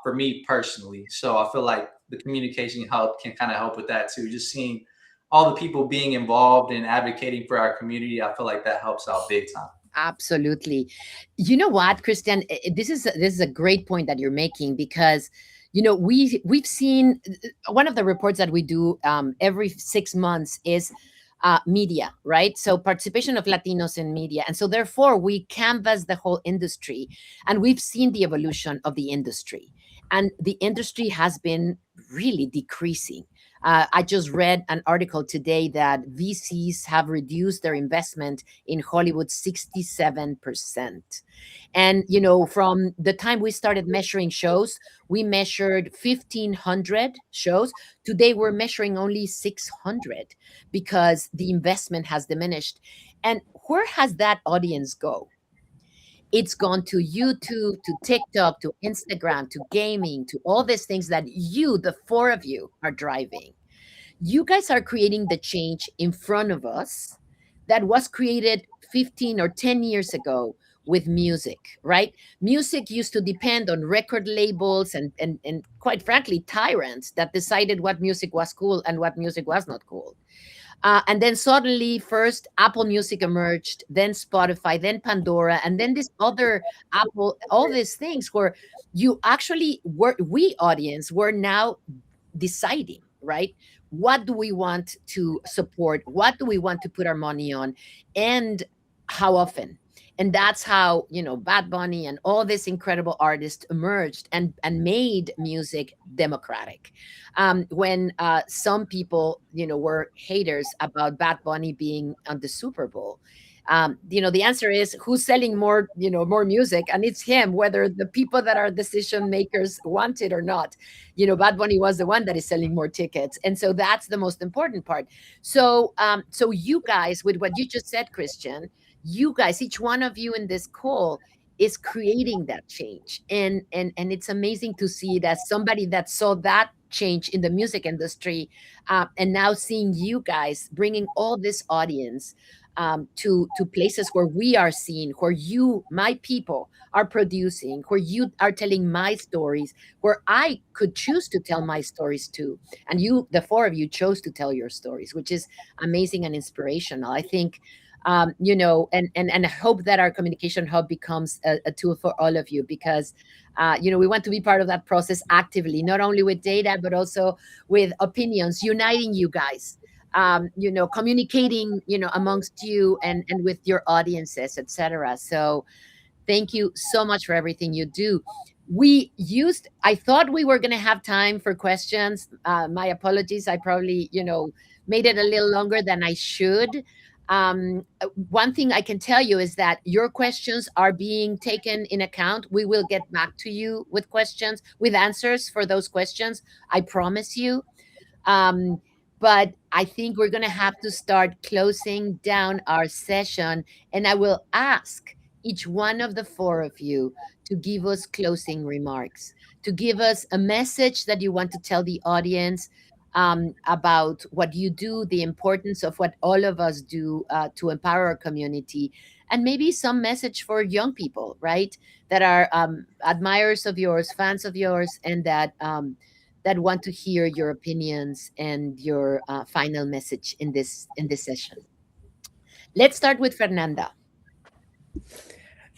for me personally. So I feel like the communication hub can kind of help with that too. Just seeing all the people being involved and advocating for our community, I feel like that helps out big time. Absolutely. You know what, Christian? This is a great point that you're making, because we've seen one of the reports that we do every 6 months is media, right? So participation of Latinos in media, and so therefore we canvass the whole industry, and we've seen the evolution of the industry, and the industry has been really decreasing. I just read an article today that VCs have reduced their investment in Hollywood 67%. And, from the time we started measuring shows, we measured 1,500 shows. Today, we're measuring only 600 because the investment has diminished. And where has that audience go? It's gone to YouTube, to TikTok, to Instagram, to gaming, to all these things that the four of you, are driving. You guys are creating the change in front of us that was created 15 or 10 years ago with music, right? Music used to depend on record labels and quite frankly, tyrants that decided what music was cool and what music was not cool. And then suddenly, first Apple Music emerged, then Spotify, then Pandora, and then this other Apple, all these things where you actually were, we audience were now deciding, right? What do we want to support? What do we want to put our money on? And how often? And that's how, Bad Bunny and all these incredible artists emerged and made music democratic. When some people, were haters about Bad Bunny being on the Super Bowl, the answer is who's selling more music, and it's him, whether the people that are decision makers want it or not. Bad Bunny was the one that is selling more tickets, and so that's the most important part. So you guys, with what you just said, Christian, you guys, each one of you in this call is creating that change, and it's amazing to see that somebody that saw that change in the music industry, and now seeing you guys bringing all this audience to places where we are seen, where you, my people, are producing, where you are telling my stories, where I could choose to tell my stories too. And you, the four of you, chose to tell your stories, which is amazing and inspirational. I think, and I hope that our communication hub becomes a tool for all of you, because, we want to be part of that process actively, not only with data, but also with opinions, uniting you guys, communicating, amongst you and with your audiences, etc. So thank you so much for everything you do. I thought we were going to have time for questions. My apologies. I probably, made it a little longer than I should. One thing I can tell you is that your questions are being taken in account. We will get back to you with questions, with answers for those questions. I promise you. Um, but I think we're going to have to start closing down our session. And I will ask each one of the four of you to give us closing remarks, to give us a message that you want to tell the audience, about what you do, the importance of what all of us do to empower our community, and maybe some message for young people, right? That are admirers of yours, fans of yours, and that want to hear your opinions and your final message in this session. Let's start with Fernanda.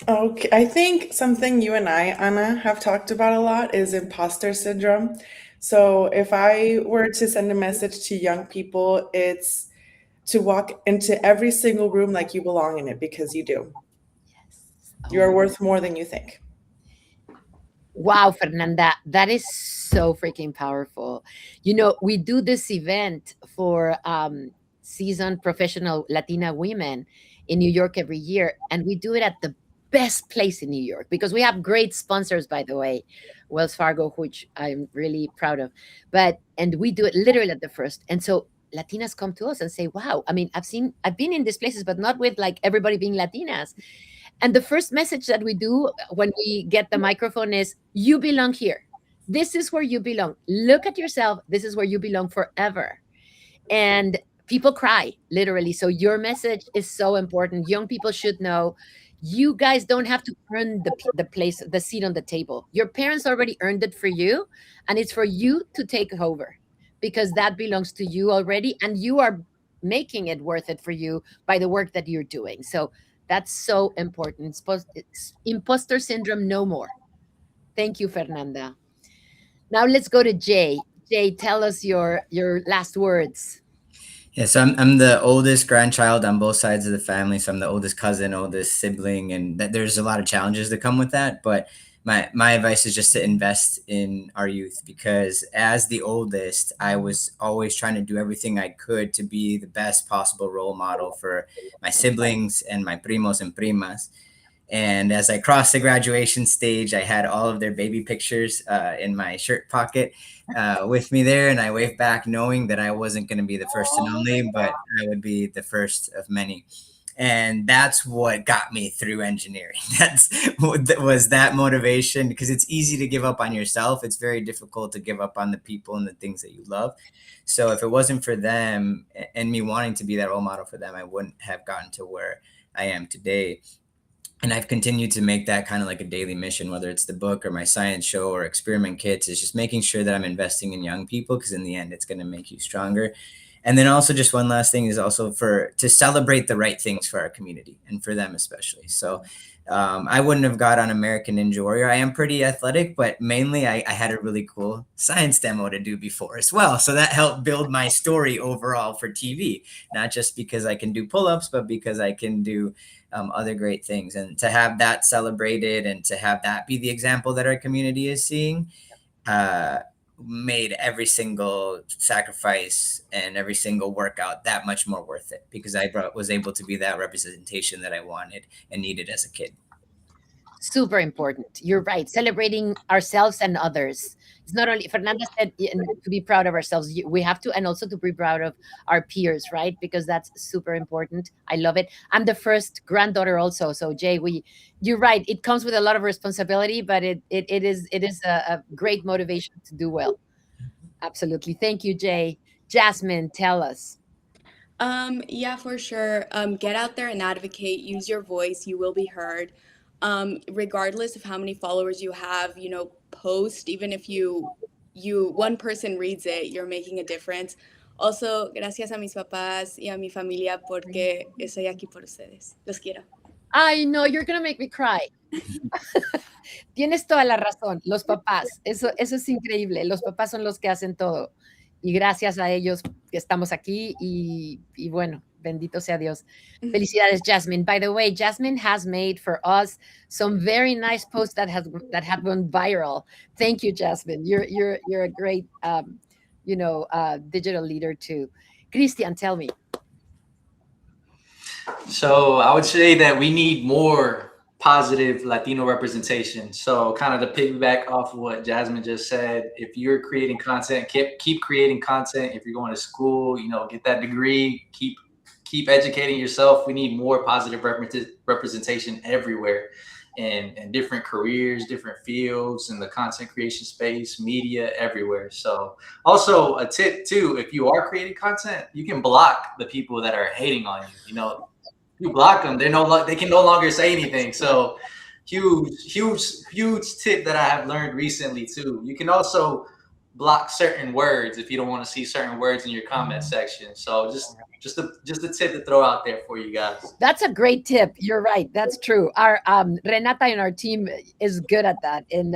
Okay, I think something you and I, Anna, have talked about a lot is imposter syndrome. So if I were to send a message to young people, it's to walk into every single room like you belong in it, because you do. Yes. You are Oh, worth more than you think. wow, Fernanda, that is so freaking powerful. We do this event for seasoned professional Latina women in New York every year, and we do it at the best place in New York because we have great sponsors, by the way, Wells Fargo, which I'm really proud of. And we do it literally at the first. And so Latinas come to us and say, wow, I mean, I've been in these places, but not with like everybody being Latinas. And the first message that we do when we get the microphone is, you belong here. This is where you belong. Look at yourself. This is where you belong forever. And people cry, literally. So your message is so important. Young people should know you guys don't have to earn the place, the seat on the table. Your parents already earned it for you, and it's for you to take over, because that belongs to you already, and you are making it worth it for you by the work that you're doing. So that's so important. It's imposter syndrome no more. Thank you, Fernanda. Now let's go to Jay. Jay, tell us your last words. Yeah, so I'm the oldest grandchild on both sides of the family. So I'm the oldest cousin, oldest sibling, and there's a lot of challenges that come with that. But my advice is just to invest in our youth, because as the oldest, I was always trying to do everything I could to be the best possible role model for my siblings and my primos and primas. And as I crossed the graduation stage, I had all of their baby pictures in my shirt pocket with me there. And I waved back, knowing that I wasn't going to be the first and only, but I would be the first of many. And that's what got me through engineering. That's what was that motivation, because it's easy to give up on yourself. It's very difficult to give up on the people and the things that you love. So if it wasn't for them and me wanting to be that role model for them, I wouldn't have gotten to where I am today. And I've continued to make that kind of like a daily mission, whether it's the book or my science show or experiment kits, is just making sure that I'm investing in young people, because in the end, it's going to make you stronger. And then also, just one last thing is also to celebrate the right things for our community and for them especially. So I wouldn't have got on American Ninja Warrior. I am pretty athletic, but mainly I had a really cool science demo to do before as well. So that helped build my story overall for TV, not just because I can do pull-ups, but because I can do other great things. And to have that celebrated and to have that be the example that our community is seeing, made every single sacrifice and every single workout that much more worth it, because I was able to be that representation that I wanted and needed as a kid. Super important. You're right. Celebrating ourselves and others. It's not only, Fernanda said, to be proud of ourselves. We have to, and also to be proud of our peers, right? Because that's super important. I love it. I'm the first granddaughter also. So Jay, you're right. It comes with a lot of responsibility, but it is a great motivation to do well. Absolutely. Thank you, Jay. Jazmin, tell us. Yeah, for sure. Get out there and advocate. Use your voice. You will be heard. Regardless of how many followers you have, post. Even if one person reads it, you're making a difference. Also, gracias a mis papás y a mi familia porque estoy aquí por ustedes. Los quiero. I know, you're gonna make me cry. Tienes toda la razón, los papás, eso es increíble, los papás son los que hacen todo, y gracias a ellos que estamos aquí, y bueno, bendito sea Dios. Felicidades, Jazmin. By the way, Jazmin has made for us some very nice posts that have gone viral. Thank you, Jazmin. You're a great, digital leader too. Christian, tell me. So I would say that we need more positive Latino representation. So kind of to piggyback off of what Jazmin just said, if you're creating content, keep creating content. If you're going to school, get that degree, keep educating yourself. We need more positive representation everywhere, in different careers, different fields, in the content creation space, media, everywhere. So also a tip too, if you are creating content, you can block the people that are hating on you. You block them, they can no longer say anything. So huge tip that I have learned recently too. You can also block certain words if you don't want to see certain words in your comment section. So just a tip to throw out there for you guys. That's a great tip. You're right. That's true. Our Renata in our team is good at that, and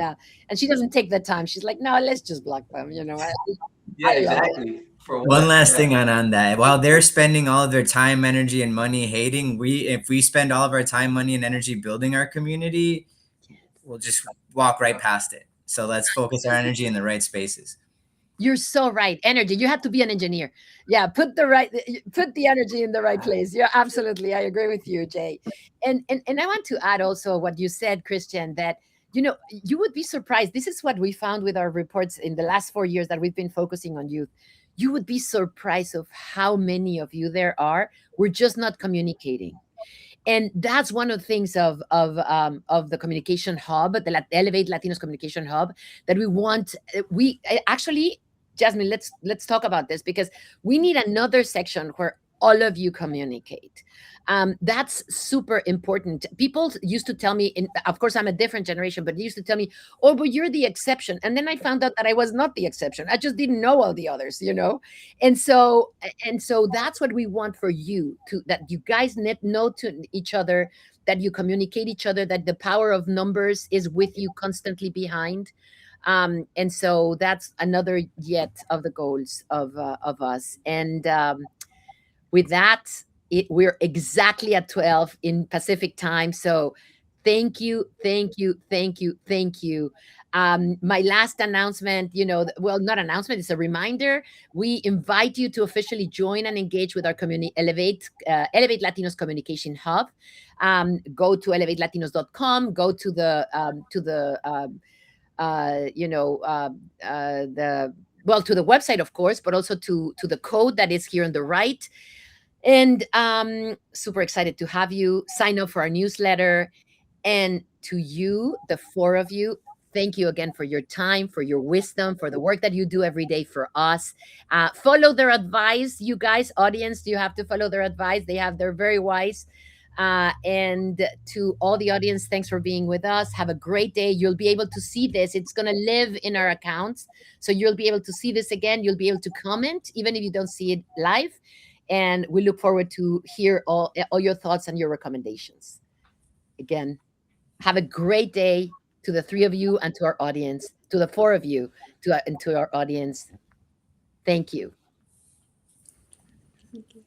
she doesn't take the time. She's like, no, let's just block them. Yeah, exactly. One last thing on that. While they're spending all of their time, energy, and money hating, if we spend all of our time, money, and energy building our community, we'll just walk right past it. So let's focus our energy in the right spaces. You're so right. Energy. You have to be an engineer. Yeah, put the energy in the right place. Yeah, absolutely. I agree with you, Jay. And I want to add also what you said, Christian, that you would be surprised. This is what we found with our reports in the last 4 years that we've been focusing on youth. You would be surprised of how many of you there are. We're just not communicating. And that's one of the things of the communication hub, the Elevate Latinos Communication Hub, that we want. We actually, Jazmin, let's talk about this, because we need another section where all of you communicate. That's super important. People used to tell me, of course, I'm a different generation, but they used to tell me, "Oh, but you're the exception." And then I found out that I was not the exception. I just didn't know all the others, you know. And so that's what we want for you, to that you guys know to each other, that you communicate each other, that the power of numbers is with you constantly behind. And so that's another yet of the goals of us. And with that, we're exactly at 12 in Pacific time. So thank you, thank you, thank you, thank you. My last announcement, well, not announcement, it's a reminder. We invite you to officially join and engage with our community, Elevate Latinos Communication Hub. Go to elevatelatinos.com, go to the to the website, of course, but also to the code that is here on the right. And super excited to have you sign up for our newsletter. And to you, the four of you, thank you again for your time, for your wisdom, for the work that you do every day for us. Follow their advice, you guys, audience. You have to follow their advice. They're very wise. And to all the audience, thanks for being with us. Have a great day. You'll be able to see this. It's going to live in our accounts. So you'll be able to see this again. You'll be able to comment, even if you don't see it live. And we look forward to hear all your thoughts and your recommendations. Again, have a great day to the three of you and to our audience, to the four of you, and to our audience. Thank you. Thank you.